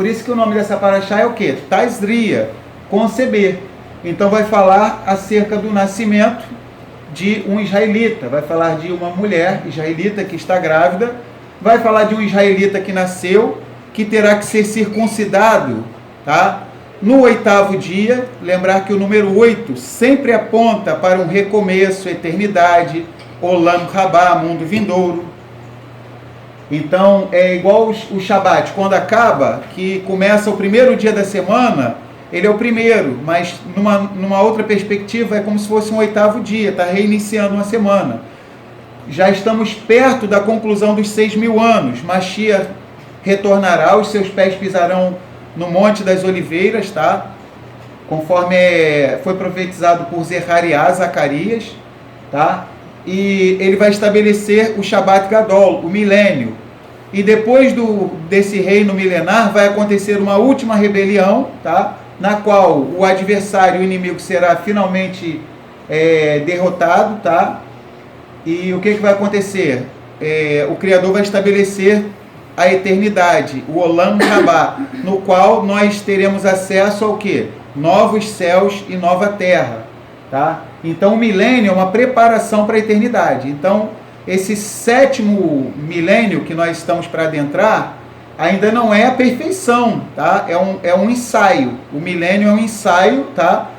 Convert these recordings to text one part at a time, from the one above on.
por isso que o nome dessa paraxá é o quê? Tazria, conceber. Então vai falar acerca do nascimento de um israelita, vai falar de uma mulher israelita que está grávida, vai falar de um israelita que nasceu, que terá que ser circuncidado, tá? No 8º dia, lembrar que o número 8 sempre aponta para um recomeço, eternidade, Olam Rabá, mundo vindouro. Então, é igual o Shabat, quando acaba, que começa o primeiro dia da semana, ele é o primeiro, mas numa outra perspectiva é como se fosse um 8º dia, está reiniciando uma semana. Já estamos perto da conclusão dos 6.000 anos, Mashiach retornará, os seus pés pisarão no Monte das Oliveiras, tá? Conforme foi profetizado por Zacarias, tá? E ele vai estabelecer o Shabbat Gadol, o milênio. E depois desse reino milenar vai acontecer uma última rebelião, tá? Na qual o adversário, o inimigo, será finalmente derrotado, tá? E o que vai acontecer? O Criador vai estabelecer a eternidade, o Olam Rabá, no qual nós teremos acesso ao quê? Novos céus e nova terra, tá? Então o milênio é uma preparação para a eternidade. Então esse 7º milênio que nós estamos para adentrar ainda não é a perfeição, tá? É um ensaio. O milênio é um ensaio, tá?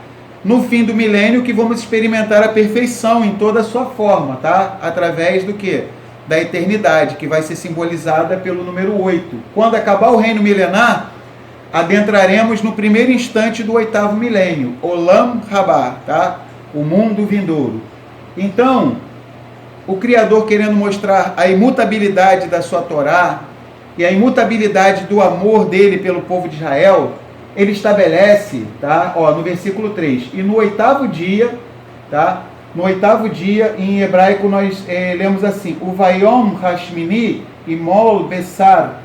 No fim do milênio que vamos experimentar a perfeição em toda a sua forma, tá? Através do quê? Da eternidade, que vai ser simbolizada pelo número 8. Quando acabar o reino milenar, adentraremos no primeiro instante do 8º milênio, Olam Rabá, tá? O mundo vindouro. Então, o Criador, querendo mostrar a imutabilidade da sua Torá e a imutabilidade do amor dele pelo povo de Israel, ele estabelece, tá? No versículo 3, e no 8º dia, tá? No 8º dia, em hebraico, nós lemos assim, o Vayom Hashmini Imol Besar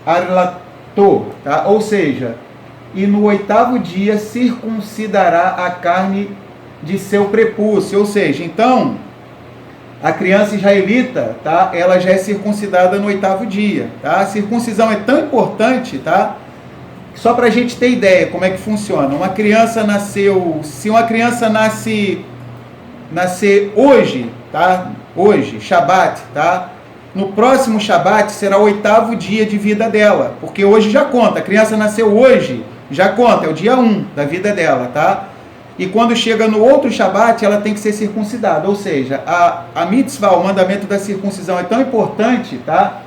Arlato, tá? Ou seja, e no 8º dia circuncidará a carne de seu prepúcio, ou seja, então, a criança israelita, tá? Ela já é circuncidada no 8º dia, tá? A circuncisão é tão importante, tá? Só para a gente ter ideia como é que funciona. Uma criança nasceu, se uma criança nascer hoje, tá? Hoje, Shabat, tá? No próximo Shabat será o 8º dia de vida dela, porque hoje já conta. A criança nasceu hoje, já conta, é o dia 1 da vida dela, tá? E quando chega no outro Shabat, ela tem que ser circuncidada. Ou seja, a mitzvah, o mandamento da circuncisão é tão importante, tá?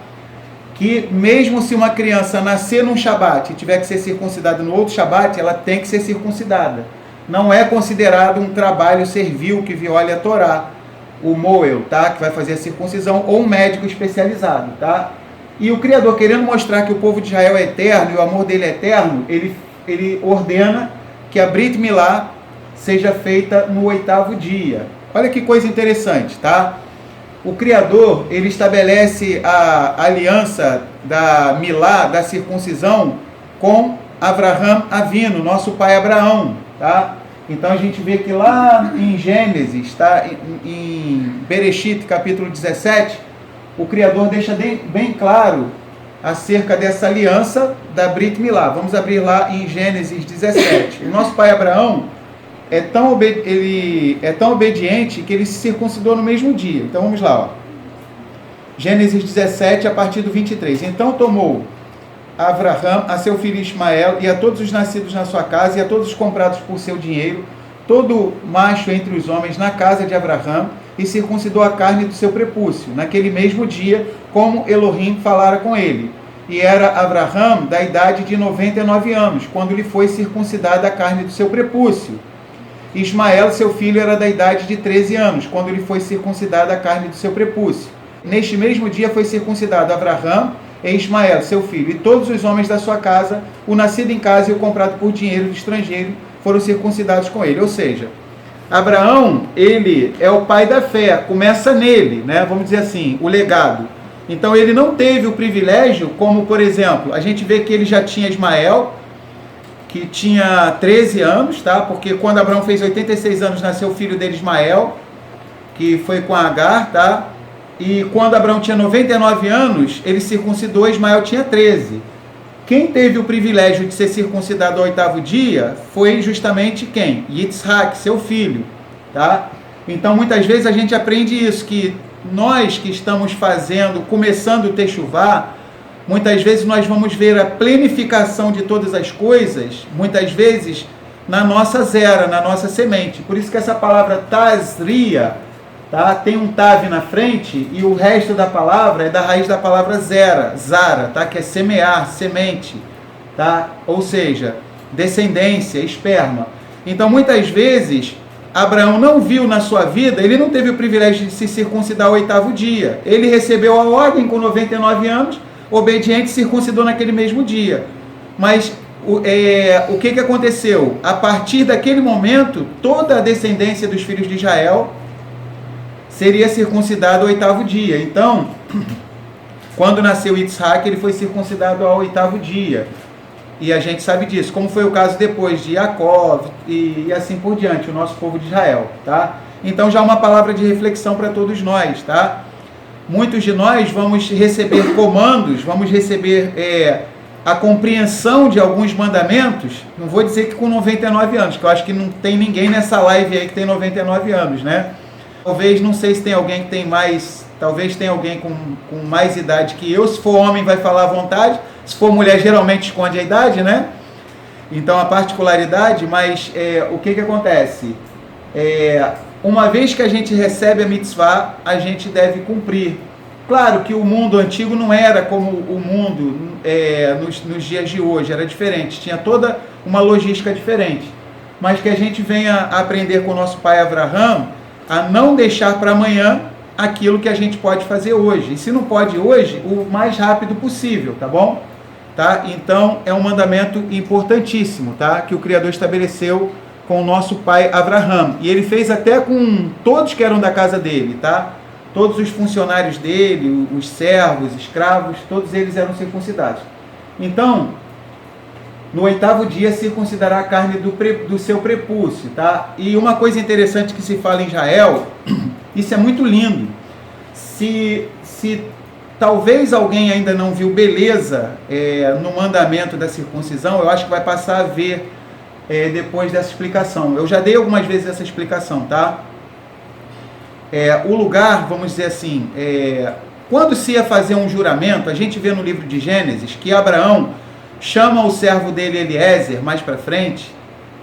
Que mesmo se uma criança nascer num Shabat e tiver que ser circuncidada no outro Shabat, ela tem que ser circuncidada. Não é considerado um trabalho servil que viole a Torá, o Moel, tá? Que vai fazer a circuncisão, ou um médico especializado, tá? E o Criador, querendo mostrar que o povo de Israel é eterno e o amor dele é eterno, ele ordena que a Brit Milá seja feita no 8º dia. Olha que coisa interessante, tá? O Criador, ele estabelece a aliança da Milá, da circuncisão, com Avraham Avino, nosso pai Abraão, tá? Então a gente vê que lá em Gênesis, tá? Em Bereshit, capítulo 17, o Criador deixa bem claro acerca dessa aliança da Brit Milá. Vamos abrir lá em Gênesis 17. O nosso pai Abraão é tão obediente que ele se circuncidou no mesmo dia. Então vamos lá, ó. Gênesis 17, a partir do 23. Então tomou Avraham a seu filho Ismael e a todos os nascidos na sua casa e a todos os comprados por seu dinheiro, todo macho entre os homens na casa de Avraham, e circuncidou a carne do seu prepúcio, naquele mesmo dia, como Elohim falara com ele. E era Avraham da idade de 99 anos, quando lhe foi circuncidada a carne do seu prepúcio. Ismael, seu filho, era da idade de 13 anos, quando lhe foi circuncidada a carne do seu prepúcio. Neste mesmo dia foi circuncidado Avraham e Ismael, seu filho, e todos os homens da sua casa, o nascido em casa e o comprado por dinheiro do estrangeiro, foram circuncidados com ele. Ou seja, Abraão, ele é o pai da fé, começa nele, né? Vamos dizer assim, o legado. Então ele não teve o privilégio, como por exemplo, a gente vê que ele já tinha Ismael, que tinha 13 anos, tá? Porque quando Abraão fez 86 anos, nasceu o filho dele Ismael, que foi com Agar, tá? E quando Abraão tinha 99 anos, ele circuncidou, Ismael tinha 13. Quem teve o privilégio de ser circuncidado ao 8º dia foi justamente quem? Yitzhak, seu filho, tá? Então, muitas vezes a gente aprende isso, que nós que estamos começando o Techuvá, muitas vezes nós vamos ver a plenificação de todas as coisas, muitas vezes na nossa zera, na nossa semente. Por isso que essa palavra tazria, tá? Tem um tav na frente e o resto da palavra é da raiz da palavra zara, tá? Que é semear, semente, tá? Ou seja, descendência, esperma. Então, muitas vezes, Abraão não viu na sua vida, ele não teve o privilégio de se circuncidar ao 8º dia. Ele recebeu a ordem com 99 anos, obediente, circuncidou naquele mesmo dia. Mas o que aconteceu? A partir daquele momento, toda a descendência dos filhos de Israel seria circuncidado ao 8º dia. Então, quando nasceu Yitzhak, ele foi circuncidado ao 8º dia. E a gente sabe disso, como foi o caso depois de Jacó e assim por diante, o nosso povo de Israel, tá? Então já uma palavra de reflexão para todos nós, tá? Muitos de nós vamos receber comandos, vamos receber a compreensão de alguns mandamentos, não vou dizer que com 99 anos, que eu acho que não tem ninguém nessa live aí que tem 99 anos, né? Talvez, não sei se tem alguém que tem mais, talvez tenha alguém com mais idade que eu, se for homem vai falar à vontade, se for mulher geralmente esconde a idade, né? Então a particularidade, mas o que acontece? Uma vez que a gente recebe a mitzvah, a gente deve cumprir. Claro que o mundo antigo não era como o mundo nos dias de hoje, era diferente, tinha toda uma logística diferente. Mas que a gente venha aprender com o nosso pai Abraham a não deixar para amanhã aquilo que a gente pode fazer hoje. E se não pode hoje, o mais rápido possível, tá bom? Tá? Então é um mandamento importantíssimo, tá? Que o Criador estabeleceu com o nosso pai Abraham. E ele fez até com todos que eram da casa dele, tá? Todos os funcionários dele, os servos, escravos, todos eles eram circuncidados. Então, no 8º dia circuncidará a carne do seu prepúcio, tá? E uma coisa interessante que se fala em Israel, isso é muito lindo. Se talvez alguém ainda não viu beleza no mandamento da circuncisão, eu acho que vai passar a ver depois dessa explicação. Eu já dei algumas vezes essa explicação, tá? O lugar, vamos dizer assim, quando se ia fazer um juramento, a gente vê no livro de Gênesis que Abraão chama o servo dele Eliezer mais para frente,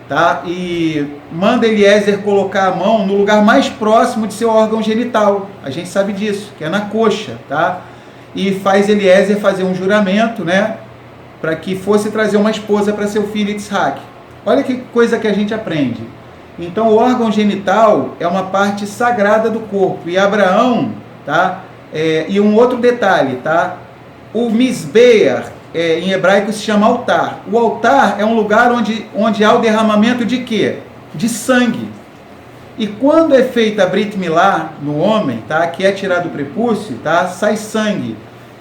tá? E manda Eliezer colocar a mão no lugar mais próximo de seu órgão genital. A gente sabe disso, que é na coxa, tá? E faz Eliezer fazer um juramento, né? Para que fosse trazer uma esposa para seu filho Yitzhak. Olha que coisa que a gente aprende. Então o órgão genital é uma parte sagrada do corpo. E Abraão, tá? E um outro detalhe, tá? O Misbeach, em hebraico se chama altar. O altar é um lugar onde há o derramamento de quê? De sangue. E quando é feita a Brit Milá no homem, tá? Que é tirado o prepúcio, tá? Sai sangue.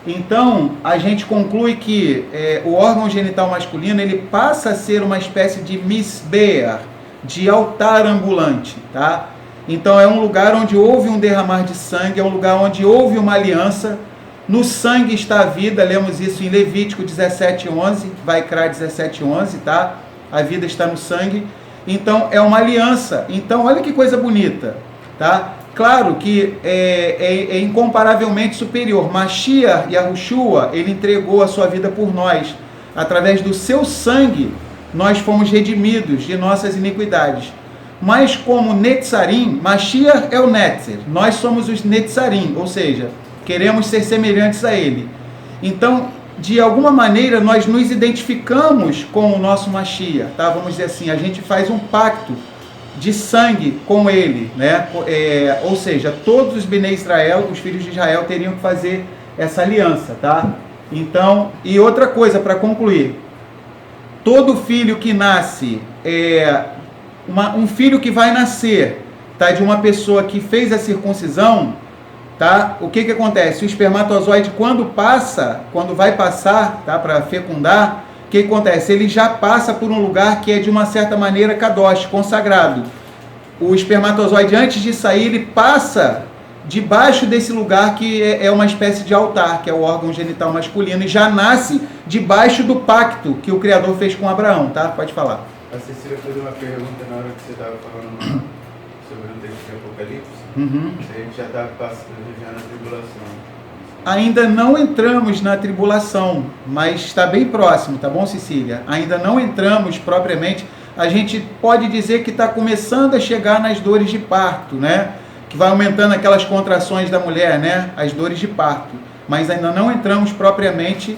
Então a gente conclui que o órgão genital masculino ele passa a ser uma espécie de Misbeach, de altar ambulante, tá? Então é um lugar onde houve um derramar de sangue, é um lugar onde houve uma aliança. No sangue está a vida, lemos isso em Levítico 17:11, Vaikra 17:11, tá? A vida está no sangue. Então é uma aliança. Então olha que coisa bonita, tá? Claro que é incomparavelmente superior. Mashiach Yahushua, ele entregou a sua vida por nós. Através do seu sangue, nós fomos redimidos de nossas iniquidades. Mas como Netzarim, Mashiach é o Netzer, nós somos os Netzarim, ou seja, queremos ser semelhantes a ele. Então, de alguma maneira, nós nos identificamos com o nosso Mashiach, tá? Vamos dizer assim, a gente faz um pacto de sangue com ele, né? Ou seja, todos os Bnei Israel, os filhos de Israel, teriam que fazer essa aliança, tá? Então, e outra coisa para concluir, todo filho que nasce, um filho que vai nascer, tá? De uma pessoa que fez a circuncisão, tá? O que acontece? O espermatozoide, quando vai passar, tá? Para fecundar, o que acontece? Ele já passa por um lugar que é de uma certa maneira kadosh, consagrado. O espermatozoide, antes de sair, ele passa debaixo desse lugar que é uma espécie de altar, que é o órgão genital masculino, e já nasce debaixo do pacto que o Criador fez com Abraão, tá? Pode falar. A Cecília fez uma pergunta na hora que você estava falando sobre o texto de Apocalipse. Se a gente já está passando já na tribulação. Ainda não entramos na tribulação, mas está bem próximo, tá bom, Cecília? Ainda não entramos propriamente. A gente pode dizer que está começando a chegar nas dores de parto, né? Que vai aumentando aquelas contrações da mulher, né? As dores de parto. Mas ainda não entramos propriamente,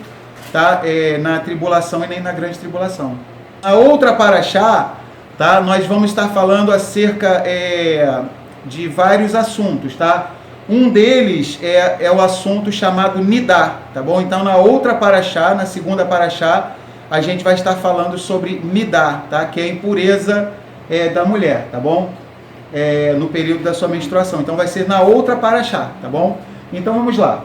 tá? Na tribulação e nem na grande tribulação. A outra paraxá, tá? Nós vamos estar falando acerca de vários assuntos, tá? Um deles é o assunto chamado Nidá, tá bom? Então, na outra paraxá, na segunda paraxá, a gente vai estar falando sobre Nidá, tá? Que é a impureza da mulher, tá bom? No período da sua menstruação. Então, vai ser na outra paraxá, tá bom? Então, vamos lá.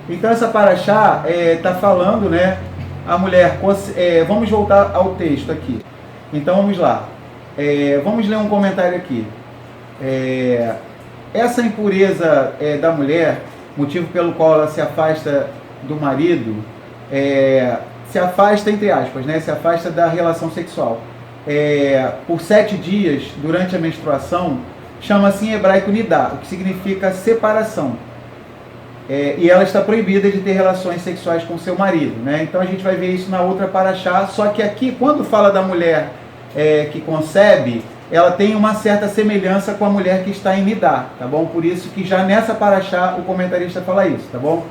Então, essa paraxá está falando, né? A mulher... vamos voltar ao texto aqui. Então, vamos lá. Vamos ler um comentário aqui. Essa impureza da mulher, motivo pelo qual ela se afasta do marido, se afasta, entre aspas, né? Se afasta da relação sexual. Por 7 dias, durante a menstruação, chama-se em hebraico nidá, o que significa separação. E ela está proibida de ter relações sexuais com seu marido, né? Então a gente vai ver isso na outra paraxá, só que aqui, quando fala da mulher que concebe, ela tem uma certa semelhança com a mulher que está em Nidá, tá bom? Por isso que já nessa paraxá o comentarista fala isso, tá bom?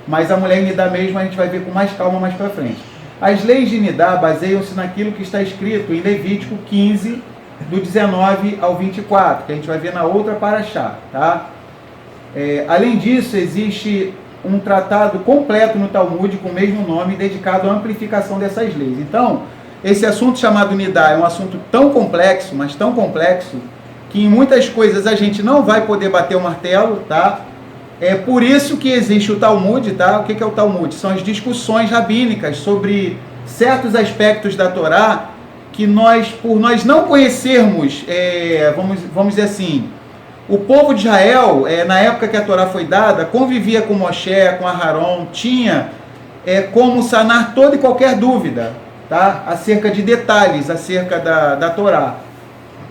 Mas a mulher em Nidá mesmo a gente vai ver com mais calma mais para frente. As leis de Nidá baseiam-se naquilo que está escrito em Levítico 15, do 19 ao 24, que a gente vai ver na outra paraxá, tá? Além disso, existe um tratado completo no Talmud com o mesmo nome, dedicado à amplificação dessas leis. Então, esse assunto chamado Nidá é um assunto tão complexo, mas tão complexo, que em muitas coisas a gente não vai poder bater o martelo, tá? É por isso que existe o Talmud, tá? O que é o Talmud? São as discussões rabínicas sobre certos aspectos da Torá que por nós não conhecermos, vamos dizer assim, o povo de Israel, na época que a Torá foi dada, convivia com Moshe, com Aharon, tinha como sanar toda e qualquer dúvida, tá? Acerca de detalhes, acerca da Torá.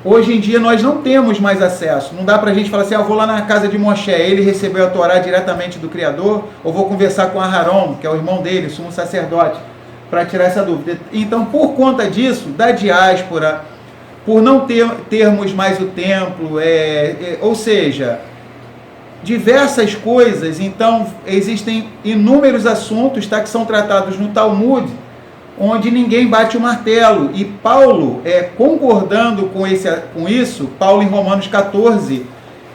Hoje em dia nós não temos mais acesso, não dá pra gente falar assim, eu vou lá na casa de Moshe, ele recebeu a Torá diretamente do Criador, ou vou conversar com Aharon, que é o irmão dele, sumo sacerdote, para tirar essa dúvida. Então, por conta disso, da diáspora, por não termos mais o templo, ou seja, diversas coisas, então existem inúmeros assuntos, tá, que são tratados no Talmud, onde ninguém bate o martelo. E Paulo, concordando com isso, Paulo em Romanos 14,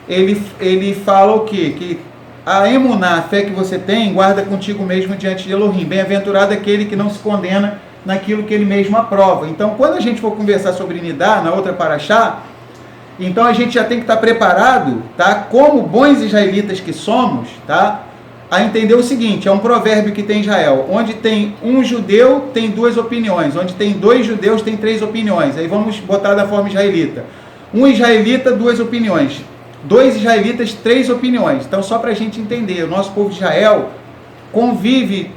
ele fala o quê? Que a emuná, a fé que você tem, guarda contigo mesmo diante de Elohim. Bem-aventurado aquele que não se condena naquilo que ele mesmo aprova. Então, quando a gente for conversar sobre Nidá, na outra paraxá, então a gente já tem que estar preparado, tá? Como bons israelitas que somos, tá? A entender o seguinte, é um provérbio que tem em Israel, onde tem um judeu, tem 2 opiniões, onde tem 2 judeus, tem 3 opiniões. Aí vamos botar da forma israelita. Um israelita, 2 opiniões. 2 israelitas, 3 opiniões. Então, só para a gente entender, o nosso povo de Israel convive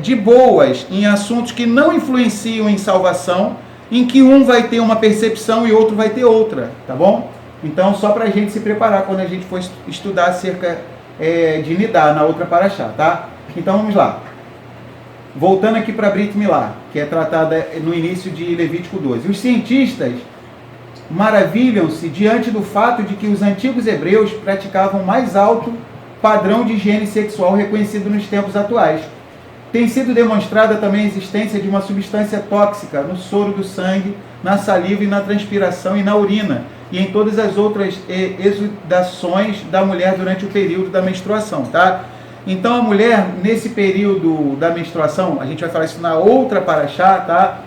de boas em assuntos que não influenciam em salvação, em que um vai ter uma percepção e outro vai ter outra, tá bom? Então, só para a gente se preparar quando a gente for estudar acerca de Nidá, na outra paraxá, tá? Então, vamos lá. Voltando aqui para Brit Milá, que é tratada no início de Levítico 12. Os cientistas maravilham-se diante do fato de que os antigos hebreus praticavam mais alto padrão de higiene sexual reconhecido nos tempos atuais. Tem sido demonstrada também a existência de uma substância tóxica no soro do sangue, na saliva e na transpiração e na urina, e em todas as outras exudações da mulher durante o período da menstruação, tá? Então a mulher, nesse período da menstruação, a gente vai falar isso na outra paraxá, tá?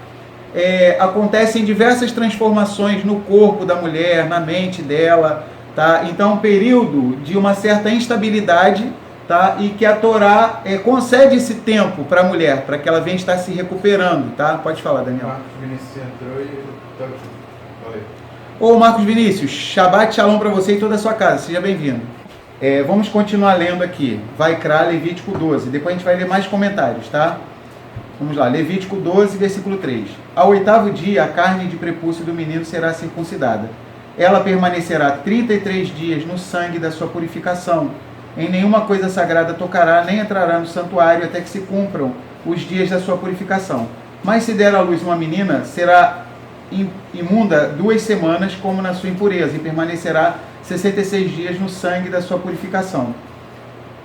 Acontecem diversas transformações no corpo da mulher, na mente dela, tá? Então é um período de uma certa instabilidade, tá? E que a Torá concede esse tempo para a mulher, para que ela venha estar se recuperando, tá? Pode falar, Daniel. Marcos Vinícius entrou e falei. Ô Marcos Vinícius, Shabbat Shalom para você e toda a sua casa, seja bem-vindo. Vamos continuar lendo aqui. Vaikra, Levítico 12. Depois a gente vai ler mais comentários, tá? Vamos lá, Levítico 12, versículo 3. Ao 8º dia, a carne de prepúcio do menino será circuncidada. Ela permanecerá 33 dias no sangue da sua purificação. Em nenhuma coisa sagrada tocará, nem entrará no santuário, até que se cumpram os dias da sua purificação. Mas se der à luz uma menina, será imunda 2 semanas, como na sua impureza, e permanecerá 66 dias no sangue da sua purificação.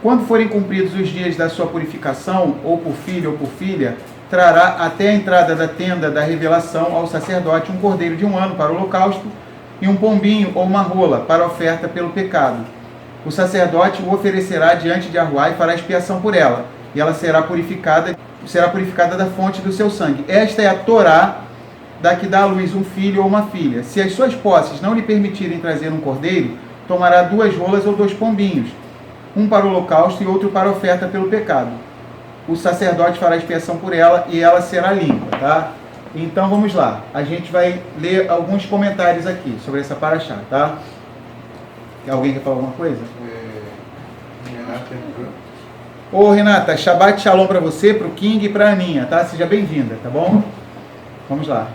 Quando forem cumpridos os dias da sua purificação, ou por filho ou por filha, trará até a entrada da tenda da revelação ao sacerdote um cordeiro de 1 ano para o holocausto e um pombinho ou uma rola para oferta pelo pecado. O sacerdote o oferecerá diante de Aruá e fará expiação por ela, e ela será purificada da fonte do seu sangue. Esta é a Torá da que dá à luz um filho ou uma filha. Se as suas posses não lhe permitirem trazer um cordeiro, tomará 2 rolas ou 2 pombinhos, um para o holocausto e outro para a oferta pelo pecado. O sacerdote fará expiação por ela e ela será limpa, tá? Então vamos lá, a gente vai ler alguns comentários aqui sobre essa paraxá, tá? Alguém quer falar alguma coisa? Renata entrou. Ô Renata, Shabbat Shalom para você, para o King e para a Aninha, tá? Seja bem-vinda, tá bom? Vamos lá.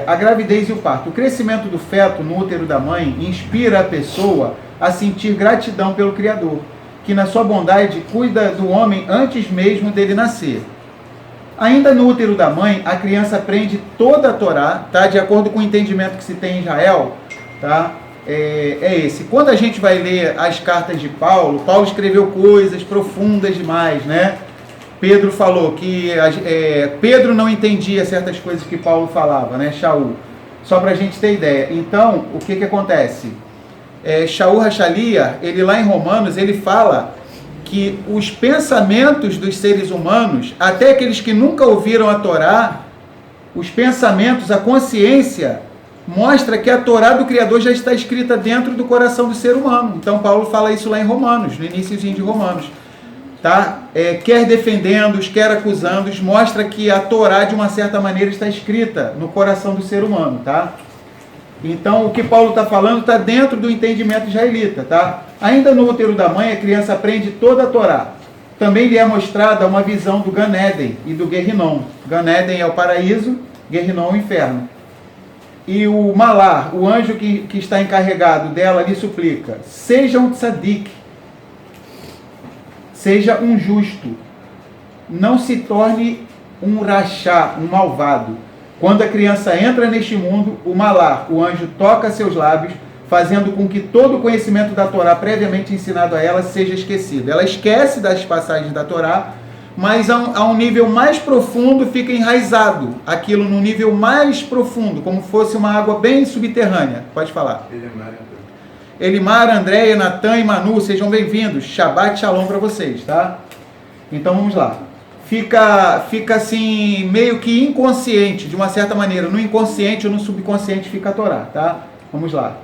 A gravidez e o parto. O crescimento do feto no útero da mãe inspira a pessoa a sentir gratidão pelo Criador, que na sua bondade cuida do homem antes mesmo dele nascer. Ainda no útero da mãe, a criança aprende toda a Torá, tá? De acordo com o entendimento que se tem em Israel, tá? Esse. Quando a gente vai ler as cartas de Paulo, Paulo escreveu coisas profundas demais, né? Pedro falou que Pedro não entendia certas coisas que Paulo falava, né? Shaul. Só para a gente ter ideia. Então, o que acontece? Shaul Hachalia, ele lá em Romanos, ele fala que os pensamentos dos seres humanos, até aqueles que nunca ouviram a Torá, os pensamentos, a consciência, mostra que a Torá do Criador já está escrita dentro do coração do ser humano. Então Paulo fala isso lá em Romanos, no iníciozinho de Romanos. Tá? Quer defendendo-os, quer acusando-os, mostra que a Torá, de uma certa maneira, está escrita no coração do ser humano. Tá? Então, o que Paulo está falando está dentro do entendimento israelita. Tá? Ainda no útero da mãe, a criança aprende toda a Torá. Também lhe é mostrada uma visão do Gan Eden e do Guerrinom. Gan Eden é o paraíso, Guerrinom é o inferno. E o Malar, o anjo que está encarregado dela, lhe suplica: seja um tzadik, seja um justo, não se torne um rachá, um malvado. Quando a criança entra neste mundo, o Malar, o anjo, toca seus lábios, fazendo com que todo o conhecimento da Torá previamente ensinado a ela seja esquecido. Ela esquece das passagens da Torá, mas a um nível mais profundo fica enraizado, aquilo no nível mais profundo, como fosse uma água bem subterrânea. Pode falar. Elimar, Andréia, Natan e Manu, sejam bem-vindos. Shabbat Shalom para vocês, tá? Então vamos lá. Fica assim, meio que inconsciente, de uma certa maneira. No inconsciente ou no subconsciente fica a Torá, tá? Vamos lá.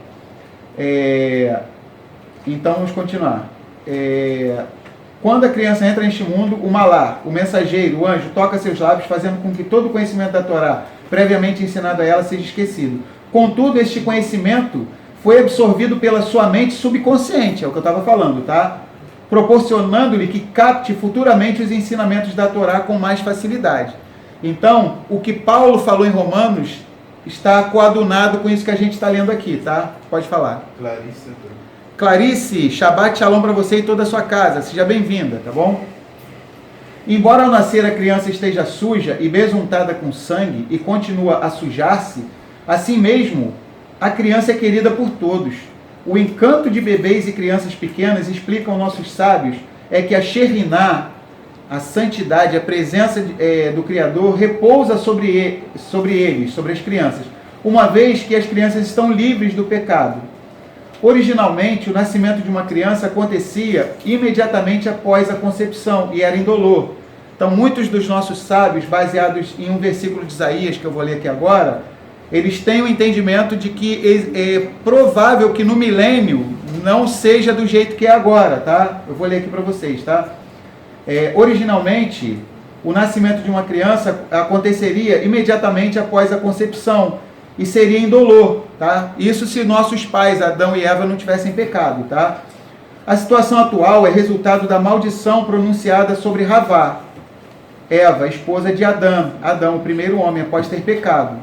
Então vamos continuar. Quando a criança entra neste mundo, o Malar, o mensageiro, o anjo, toca seus lábios, fazendo com que todo o conhecimento da Torá, previamente ensinado a ela, seja esquecido. Contudo, este conhecimento foi absorvido pela sua mente subconsciente, é o que eu estava falando, tá? Proporcionando-lhe que capte futuramente os ensinamentos da Torá com mais facilidade. Então, o que Paulo falou em Romanos está coadunado com isso que a gente está lendo aqui, tá? Pode falar. Clarice, Shabbat Shalom para você e toda a sua casa. Seja bem-vinda, tá bom? Embora ao nascer a criança esteja suja e besuntada com sangue e continua a sujar-se, assim mesmo a criança é querida por todos. O encanto de bebês e crianças pequenas, explicam nossos sábios, é que a Shekhinah, a santidade, a presença do Criador, repousa sobre eles, sobre as crianças, uma vez que as crianças estão livres do pecado. Originalmente, o nascimento de uma criança acontecia imediatamente após a concepção e era indolor. Então, muitos dos nossos sábios, baseados em um versículo de Isaías, que eu vou ler aqui agora, eles têm o entendimento de que é provável que no milênio não seja do jeito que é agora, tá? Eu vou ler aqui para vocês, tá? Originalmente, o nascimento de uma criança aconteceria imediatamente após a concepção e seria indolor, tá? Isso se nossos pais, Adão e Eva, não tivessem pecado, tá? A situação atual é resultado da maldição pronunciada sobre Havá, Eva, esposa de Adão, o primeiro homem após ter pecado.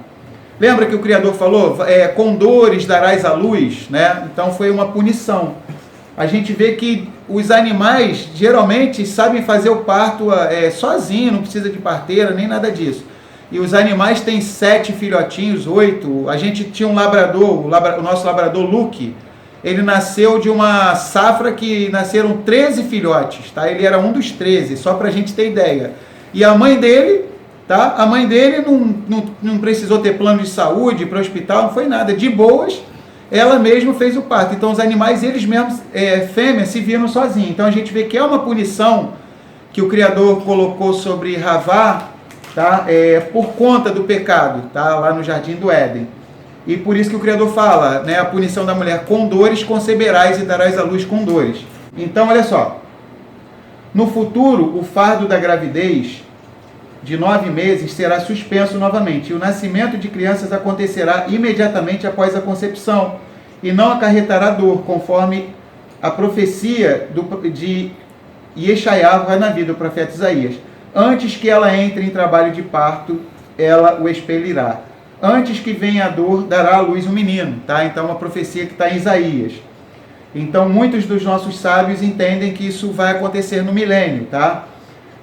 Lembra que o Criador falou, com dores darás à luz, né? Então foi uma punição. A gente vê que os animais geralmente sabem fazer o parto sozinho, não precisa de parteira, nem nada disso. E os animais têm 7 filhotinhos, 8. A gente tinha um labrador, o nosso labrador Luke, ele nasceu de uma safra que nasceram 13 filhotes, tá? Ele era um dos 13, só para a gente ter ideia. E a mãe dele, tá? A mãe dele não precisou ter plano de saúde, para o hospital, não foi nada. De boas, ela mesma fez o parto. Então os animais, eles mesmos, fêmeas, se viram sozinhos. Então a gente vê que é uma punição que o Criador colocou sobre Havá, tá? Por conta do pecado, tá? Lá no Jardim do Éden. E por isso que o Criador fala, né? A punição da mulher, com dores conceberás e darás à luz com dores. Então, olha só. No futuro, o fardo da gravidez de 9 meses será suspenso novamente. E o nascimento de crianças acontecerá imediatamente após a concepção e não acarretará dor, conforme a profecia de Yeshayahu na vida do profeta Isaías. Antes que ela entre em trabalho de parto, ela o expelirá. Antes que venha a dor, dará à luz um menino. Tá? Então, uma profecia que está em Isaías. Então, muitos dos nossos sábios entendem que isso vai acontecer no milênio. Tá?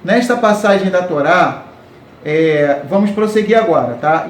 Nesta passagem da Torá, vamos prosseguir agora. Tá?